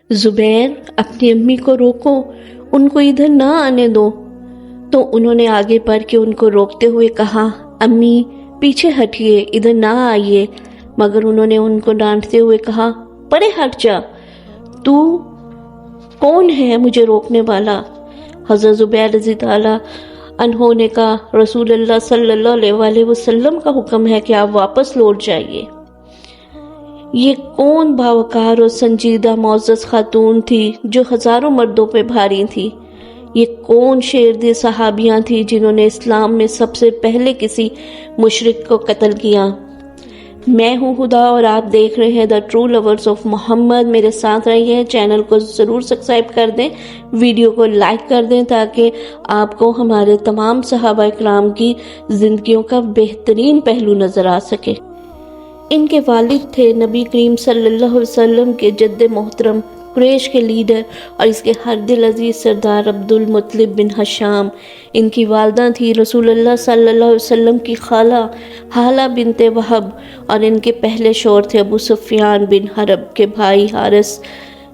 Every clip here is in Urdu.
زبیر اپنی امی کو روکو، ان کو ادھر نہ آنے دو۔ تو انہوں نے آگے بڑھ کے ان کو روکتے ہوئے کہا، امی پیچھے ہٹیے، ادھر نہ آئیے۔ مگر انہوں نے ان کو ڈانٹتے ہوئے کہا، پرے ہٹ جا، تو کون ہے مجھے روکنے والا؟ حضرت زبیر رضی اللہ عنہ نے کہا، رسول اللہ صلی اللہ علیہ وسلم کا حکم ہے کہ آپ واپس لوٹ جائیے۔ یہ کون باوقار اور سنجیدہ معزز خاتون تھی جو ہزاروں مردوں پہ بھاری تھی؟ یہ کون شیردل صحابیاں تھی جنہوں نے اسلام میں سب سے پہلے کسی مشرک کو قتل کیا؟ میں ہوں ہدا اور آپ دیکھ رہے ہیں دا ٹرو لورز آف محمد۔ میرے ساتھ رہیے، چینل کو ضرور سبسکرائب کر دیں، ویڈیو کو لائک کر دیں تاکہ آپ کو ہمارے تمام صحابہ اکرام کی زندگیوں کا بہترین پہلو نظر آ سکے۔ ان کے والد تھے نبی کریم صلی اللہ علیہ وسلم کے جد محترم، قریش کے لیڈر اور اس کے ہر دل عزیز سردار عبد المطلب بن ہشام۔ ان کی والدہ تھی رسول اللہ صلی اللہ علیہ وسلم کی خالہ ہالہ بنت وہب، اور ان کے پہلے شوہر تھے ابو سفیان بن حرب کے بھائی حارث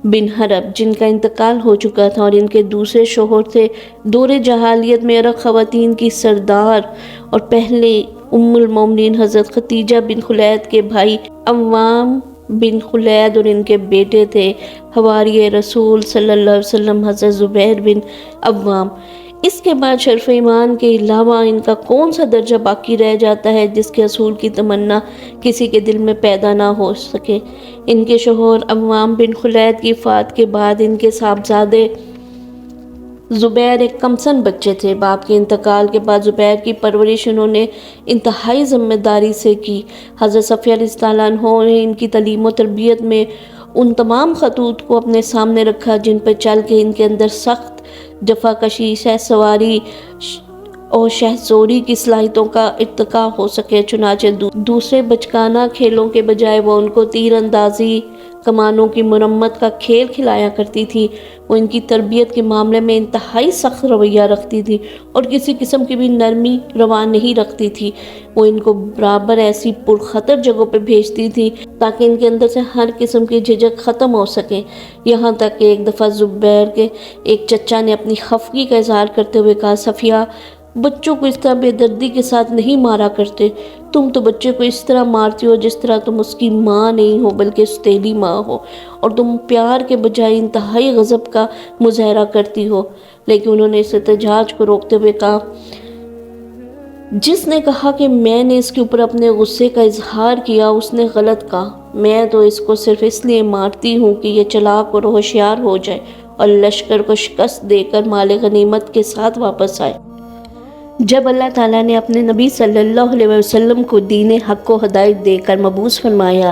بن حرب، جن کا انتقال ہو چکا تھا، اور ان کے دوسرے شوہر تھے دور جاہلیت میں عرب خواتین کی سردار اور پہلے ام المومنین حضرت خدیجہ بن خلید کے بھائی عوام بن خلید، اور ان کے بیٹے تھے حواری رسول صلی اللہ علیہ وسلم حضرت زبیر بن عوام۔ اس کے بعد شرف ایمان کے علاوہ ان کا کون سا درجہ باقی رہ جاتا ہے جس کے حصول کی تمنا کسی کے دل میں پیدا نہ ہو سکے؟ ان کے شوہر عوام بن خلید کی وفات کے بعد ان کے صاحبزادے زبیر ایک کمسن بچے تھے۔ باپ کے انتقال کے بعد زبیر کی پرورش انہوں نے انتہائی ذمہ داری سے کی۔ حضرت صفیہ رضی اللہ عنہ نے ان کی تعلیم و تربیت میں ان تمام خطوط کو اپنے سامنے رکھا جن پر چل کے ان کے اندر سخت جفاکشی، شہ سواری اور شہ زوری کی صلاحیتوں کا ارتقاء ہو سکے۔ چنانچہ دوسرے بچگانہ کھیلوں کے بجائے وہ ان کو تیر اندازی، کمانوں کی مرمت کا کھیل کھلایا کرتی تھی۔ وہ ان کی تربیت کے معاملے میں انتہائی سخت رویہ رکھتی تھی اور کسی قسم کی بھی نرمی روا نہیں رکھتی تھی۔ وہ ان کو برابر ایسی پرخطر جگہوں پہ بھیجتی تھی تاکہ ان کے اندر سے ہر قسم کی جھجک ختم ہو سکے۔ یہاں تک کہ ایک دفعہ زبیر کے ایک چچا نے اپنی خفگی کا اظہار کرتے ہوئے کہا، صفیہ، بچوں کو اس طرح بے دردی کے ساتھ نہیں مارا کرتے، تم تو بچے کو اس طرح مارتی ہو جس طرح تم اس کی ماں نہیں ہو بلکہ ستیلی ماں ہو، اور تم پیار کے بجائے انتہائی غضب کا مظاہرہ کرتی ہو۔ لیکن انہوں نے اس احتجاج کو روکتے ہوئے کہا، جس نے کہا کہ میں نے اس کے اوپر اپنے غصے کا اظہار کیا اس نے غلط کہا۔ میں تو اس کو صرف اس لیے مارتی ہوں کہ یہ چلاک اور ہوشیار ہو جائے اور لشکر کو شکست دے کر مال غنیمت کے ساتھ واپس آئے۔ جب اللہ تعالیٰ نے اپنے نبی صلی اللہ علیہ وسلم کو دین حق و ہدایت دے کر مبعوث فرمایا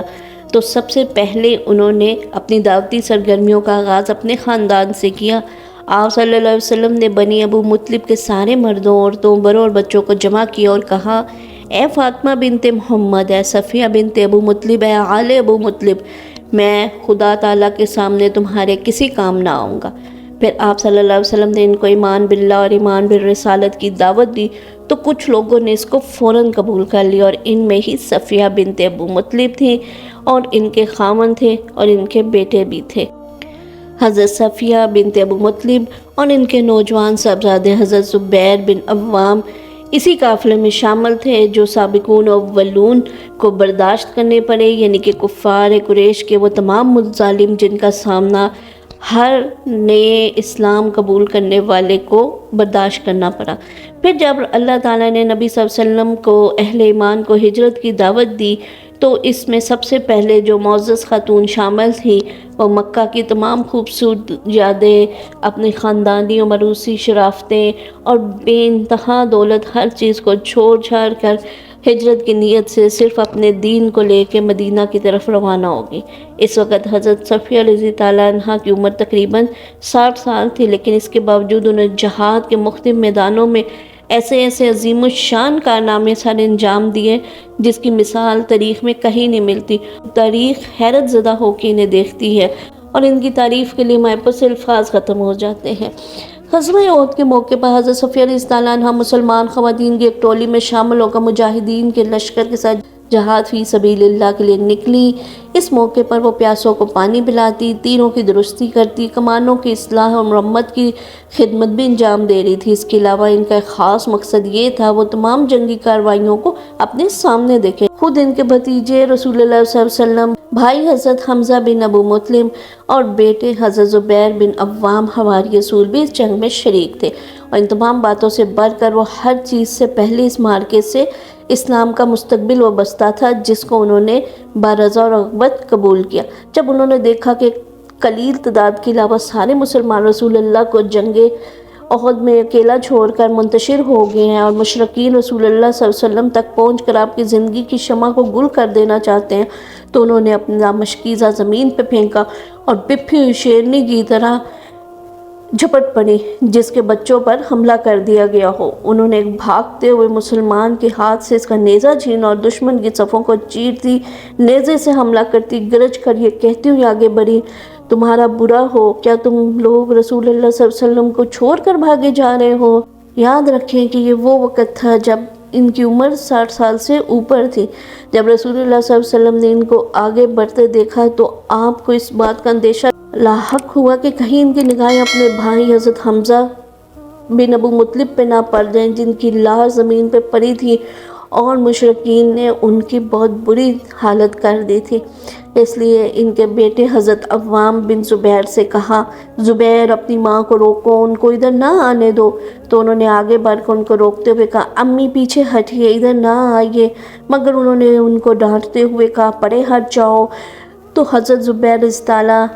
تو سب سے پہلے انہوں نے اپنی دعوتی سرگرمیوں کا آغاز اپنے خاندان سے کیا۔ آپ صلی اللہ علیہ وسلم نے بنی ابو مطلب کے سارے مردوں، عورتوں، بڑوں اور بچوں کو جمع کیا اور کہا، اے فاطمہ بنت محمد، اے صفیہ بنت ابو مطلب، اے آل ابو مطلب، میں خدا تعالیٰ کے سامنے تمہارے کسی کام نہ آؤں گا۔ پھر آپ صلی اللہ علیہ وسلم نے ان کو ایمان باللہ اور ایمان بالرسالت کی دعوت دی تو کچھ لوگوں نے اس کو فوراً قبول کر لیا، اور ان میں ہی صفیہ بنت ابو مطلب تھی اور ان کے خاوند تھے اور ان کے بیٹے بھی تھے۔ حضرت صفیہ بنت ابو مطلب اور ان کے نوجوان صاحبزادے حضرت زبیر بن عوام اسی قافلے میں شامل تھے جو سابقون اولون کو برداشت کرنے پڑے، یعنی کہ کفار قریش کے وہ تمام مظالم جن کا سامنا ہر نئے اسلام قبول کرنے والے کو برداشت کرنا پڑا۔ پھر جب اللہ تعالیٰ نے نبی صلی اللہ علیہ وسلم کو اہل ایمان کو ہجرت کی دعوت دی تو اس میں سب سے پہلے جو معزز خاتون شامل تھی وہ مکہ کی تمام خوبصورت یادیں، اپنی خاندانی و موروثی شرافتیں اور بے انتہا دولت ہر چیز کو چھوڑ چھاڑ کر ہجرت کی نیت سے صرف اپنے دین کو لے کے مدینہ کی طرف روانہ ہوگی۔ اس وقت حضرت صفیہ رضی اللہ عنہ کی عمر تقریباً 60 سال تھی، لیکن اس کے باوجود انہیں جہاد کے مختلف میدانوں میں ایسے عظیم الشان کارنامے سر انجام دیے جس کی مثال تاریخ میں کہیں نہیں ملتی۔ تاریخ حیرت زدہ ہو کے انہیں دیکھتی ہے اور ان کی تعریف کے لیے محبت الفاظ ختم ہو جاتے ہیں۔ غزوہ احد کے موقع پر حضرت صفیہ رضی اللہ عنہ مسلمان خواتین کی ایک ٹولی میں شامل ہو کر مجاہدین کے لشکر کے ساتھ جہاد فی سبیل اللہ کے لیے نکلی۔ اس موقع پر وہ پیاسوں کو پانی پلاتی، تیروں کی درستی کرتی، کمانوں کی اصلاح اور مرمت کی خدمت بھی انجام دے رہی تھی۔ اس کے علاوہ ان کا ایک خاص مقصد یہ تھا وہ تمام جنگی کارروائیوں کو اپنے سامنے دیکھیں۔ خود ان کے بھتیجے رسول اللہ صلی اللہ علیہ وسلم، بھائی حضرت حمزہ بن ابو مطلب اور بیٹے حضرت زبیر بن عوام حواری رسول بھی اس جنگ میں شریک تھے، اور ان تمام باتوں سے بڑھ کر وہ ہر چیز سے پہلے اس معرکے سے اسلام کا مستقبل وابستہ تھا، جس کو انہوں نے برضا اور رغبت قبول کیا۔ جب انہوں نے دیکھا کہ قلیل تعداد کے علاوہ سارے مسلمان رسول اللہ کو جنگ احد میں اکیلا چھوڑ کر منتشر ہو گئے ہیں اور مشرکین رسول اللہ صلی اللہ علیہ وسلم تک پہنچ کر آپ کی زندگی کی شمع کو گل کر دینا چاہتے ہیں، تو انہوں نے اپنا مشکیزہ زمین پہ پھینکا اور بپھی ہوئی شیرنی کی طرح جھپٹ پڑی جس کے بچوں پر حملہ کر دیا گیا ہو۔ انہوں نے ایک بھاگتے ہوئے مسلمان کے ہاتھ سے اس کا نیزہ چھینا اور دشمن کی صفوں کو چیرتی، نیزے سے حملہ کرتی گرج کر یہ کہتی ہوئی آگے بڑھی، تمہارا برا ہو، کیا تم لوگ رسول اللہ صلی اللہ علیہ وسلم کو چھوڑ کر بھاگے جا رہے ہو؟ یاد رکھیں کہ یہ وہ وقت تھا جب ان کی عمر 60 سال سے اوپر تھی۔ جب رسول اللہ صلی اللہ علیہ وسلم نے ان کو آگے بڑھتے دیکھا تو آپ کو اس بات کا اندیشہ لاحق ہوا کہ کہیں ان کی نگاہیں اپنے بھائی حضرت حمزہ بن ابو مطلب پہ نہ پڑ جائیں، جن کی لاش زمین پہ پڑی تھی اور مشرکین نے ان کی بہت بری حالت کر دی تھی۔ اس لیے ان کے بیٹے حضرت عوام بن زبیر سے کہا، زبیر اپنی ماں کو روکو، ان کو ادھر نہ آنے دو۔ تو انہوں نے آگے بڑھ کر ان کو روکتے ہوئے کہا، امی پیچھے ہٹیے، ادھر نہ آئیے، مگر انہوں نے ان کو ڈانٹتے ہوئے کہا، پرے ہٹ جاؤ۔ تو حضرت زبیر رضی اللہ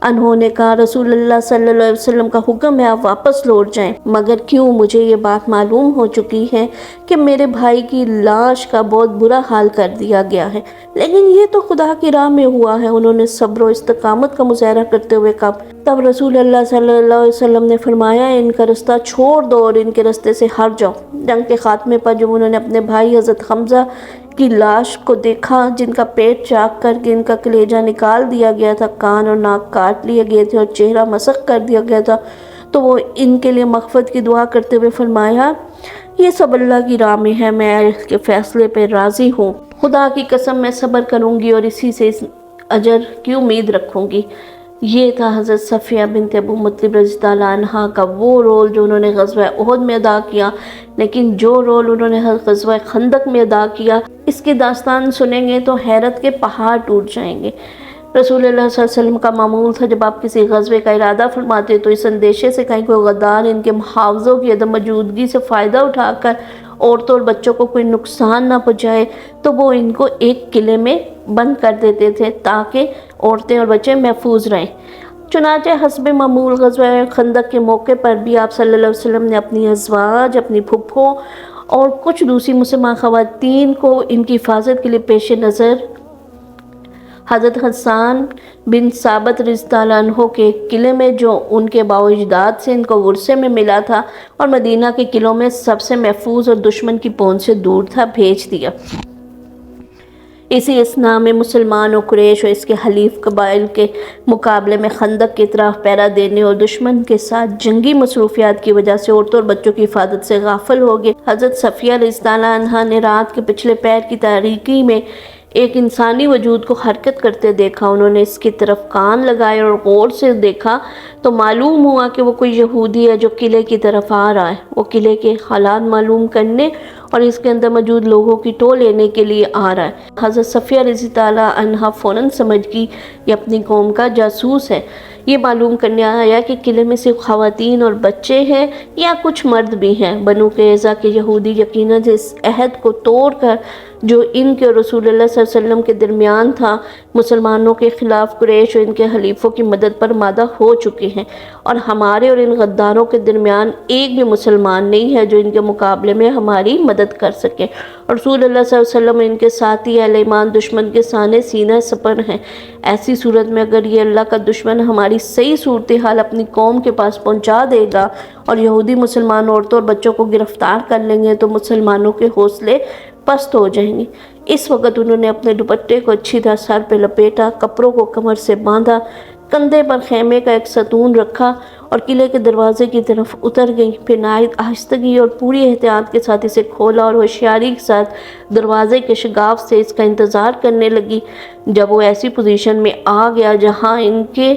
عنہ نے کہا، رسول اللہ صلی اللہ علیہ وسلم کا حکم ہے، آپ واپس لوٹ جائیں، مگر کیوں؟ مجھے یہ بات معلوم ہو چکی ہے کہ میرے بھائی کی لاش کا بہت برا حال کر دیا گیا ہے، لیکن یہ تو خدا کی راہ میں ہوا ہے۔ انہوں نے صبر و استقامت کا مظاہرہ کرتے ہوئے کہا۔ تب رسول اللہ صلی اللہ علیہ وسلم نے فرمایا، ان کا رستہ چھوڑ دو اور ان کے رستے سے ہٹ جاؤ۔ جنگ کے خاتمے پر جب انہوں نے اپنے بھائی حضرت حمزہ کی لاش کو دیکھا، جن کا پیٹ چاک کر کے ان کا کلیجہ نکال دیا گیا تھا، کان اور ناک کاٹ لیے گئے تھے اور چہرہ مسخ کر دیا گیا تھا، تو وہ ان کے لیے مغفرت کی دعا کرتے ہوئے فرمایا، یہ سب اللہ کی راہ میں ہے، میں اس کے فیصلے پہ راضی ہوں، خدا کی قسم میں صبر کروں گی اور اسی سے اس اجر کی امید رکھوں گی۔ یہ تھا حضرت صفیہ بنت ابو مطلب رضی اللہ عنہا کا وہ رول جو انہوں نے غزوہ احد میں ادا کیا، لیکن جو رول انہوں نے غزوہ خندق میں ادا کیا، اس کی داستان سنیں گے تو حیرت کے پہاڑ ٹوٹ جائیں گے۔ رسول اللہ صلی اللہ علیہ وسلم کا معمول تھا جب آپ کسی غزوے کا ارادہ فرماتے تو اس اندیشے سے کہیں کوئی غدار ان کے محافظوں کی عدم موجودگی سے فائدہ اٹھا کر عورتوں اور بچوں کو کوئی نقصان نہ پہنچائے تو وہ ان کو ایک قلعے میں بند کر دیتے تھے تاکہ عورتیں اور بچے محفوظ رہیں۔ چنانچہ حسب معمول غزوہ خندق کے موقع پر بھی آپ صلی اللہ علیہ وسلم نے اپنی ازواج، اپنی پھپھوں اور کچھ دوسری مسلمان خواتین کو ان کی حفاظت کے لیے پیش نظر حضرت حسان بن ثابت رضی اللہ عنہ کے قلعے میں، جو ان کے باء و اجداد سے ان کو ورثے میں ملا تھا اور مدینہ کے قلعوں میں سب سے محفوظ اور دشمن کی پہنچ سے دور تھا، بھیج دیا۔ اسی اثناء میں مسلمان و قریش اور اس کے حلیف قبائل کے مقابلے میں خندق کی طرف پہرا دینے اور دشمن کے ساتھ جنگی مصروفیات کی وجہ سے عورتوں اور بچوں کی حفاظت سے غافل ہو گئے۔ حضرت صفیہ رضی اللہ عنہا نے رات کے پچھلے پہر کی تاریکی میں ایک انسانی وجود کو حرکت کرتے دیکھا۔ انہوں نے اس کی طرف کان لگائے اور غور سے دیکھا تو معلوم ہوا کہ وہ کوئی یہودی ہے جو قلعے کی طرف آ رہا ہے۔ وہ قلعے کے حالات معلوم کرنے اور اس کے اندر موجود لوگوں کی ٹو لینے کے لیے آ رہا ہے۔ حضرت صفیہ رضی اللہ عنہا فوراً سمجھ گئی یہ اپنی قوم کا جاسوس ہے۔ یہ معلوم کرنے آیا کہ قلعے میں صرف خواتین اور بچے ہیں یا کچھ مرد بھی ہیں۔ بنو قریظہ کے یہودی یقیناً اس عہد کو توڑ کر جو ان کے رسول اللہ صلی اللہ علیہ وسلم کے درمیان تھا، مسلمانوں کے خلاف قریش اور ان کے حلیفوں کی مدد پر مادہ ہو چکے ہیں، اور ہمارے اور ان غداروں کے درمیان ایک بھی مسلمان نہیں ہے جو ان کے مقابلے میں ہماری مدد کر سکے، اور رسول اللہ صلی اللہ علیہ وسلم ان کے ساتھی اہل ایمان دشمن کے سامنے سینہ سپر ہیں۔ ایسی صورت میں اگر یہ اللہ کا دشمن ہماری صحیح صورتحال اپنی قوم کے پاس پہنچا دے گا اور یہودی مسلمان عورتوں اور بچوں کو گرفتار کر لیں گے تو مسلمانوں کے حوصلے پست ہو جائیں گے۔ اس وقت انہوں نے اپنے دوپٹے کو اچھی طرح سر پہ لپیٹا، کپڑوں کو کمر سے باندھا، کندھے پر خیمے کا ایک ستون رکھا اور قلعے کے دروازے کی طرف اتر گئی۔ پھر نہایت آہستگی اور پوری احتیاط کے ساتھ اسے کھولا اور ہوشیاری کے ساتھ دروازے کے شگاف سے اس کا انتظار کرنے لگی۔ جب وہ ایسی پوزیشن میں آ گیا جہاں ان کے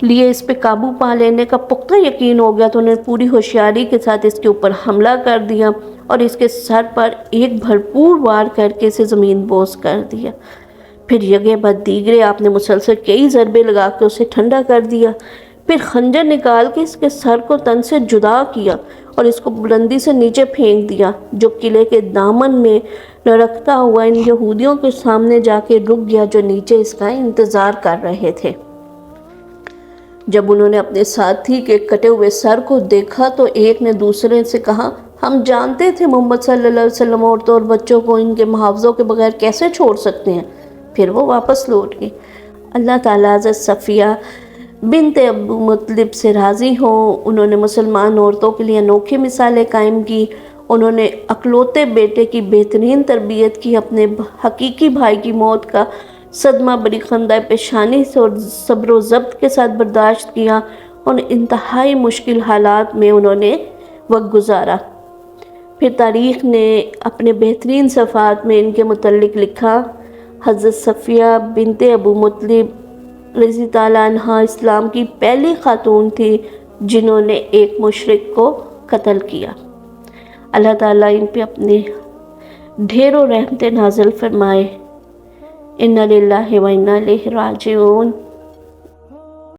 لیے اس پہ قابو پا لینے کا پختہ یقین ہو گیا تو انہوں نے پوری ہوشیاری کے ساتھ اس کے اوپر حملہ کر دیا اور اس کے سر پر ایک بھرپور وار کر کے اسے زمین بوس کر دیا۔ پھر یکے بعد دیگرے آپ نے مسلسل کئی ضربے لگا کے اسے ٹھنڈا کر دیا۔ پھر خنجر نکال کے اس کے سر کو تن سے جدا کیا اور اس کو بلندی سے نیچے پھینک دیا، جو قلعے کے دامن میں لڑکتا ہوا ان یہودیوں کے سامنے جا کے رک گیا جو نیچے اس کا انتظار کر رہے تھے۔ جب انہوں نے اپنے ساتھی کے کٹے ہوئے سر کو دیکھا تو ایک نے دوسرے سے کہا، ہم جانتے تھے محمد صلی اللہ علیہ وسلم عورتوں اور بچوں کو ان کے محافظوں کے بغیر کیسے چھوڑ سکتے ہیں۔ پھر وہ واپس لوٹ گئی۔ اللہ تعالیٰ حضرت صفیہ بنت ابو مطلب سے راضی ہوں۔ انہوں نے مسلمان عورتوں کے لیے انوکھی مثالیں قائم کی۔ انہوں نے اکلوتے بیٹے کی بہترین تربیت کی، اپنے حقیقی بھائی کی موت کا صدمہ بڑی خندہ پیشانی سے اور صبر و ضبط کے ساتھ برداشت کیا اور انتہائی مشکل حالات میں انہوں نے وقت گزارا۔ پھر تاریخ نے اپنے بہترین صفحات میں ان کے متعلق لکھا، حضرت صفیہ بنت ابو مطلب رضی تعالیٰ عنہا اسلام کی پہلی خاتون تھی جنہوں نے ایک مشرک کو قتل کیا۔ اللہ تعالیٰ ان پہ اپنے ڈھیروں رحمتیں نازل فرمائے۔ اِنَّا لِلَّهِ وَإِنَّا إِلَيْهِ رَاجِعُونَ۔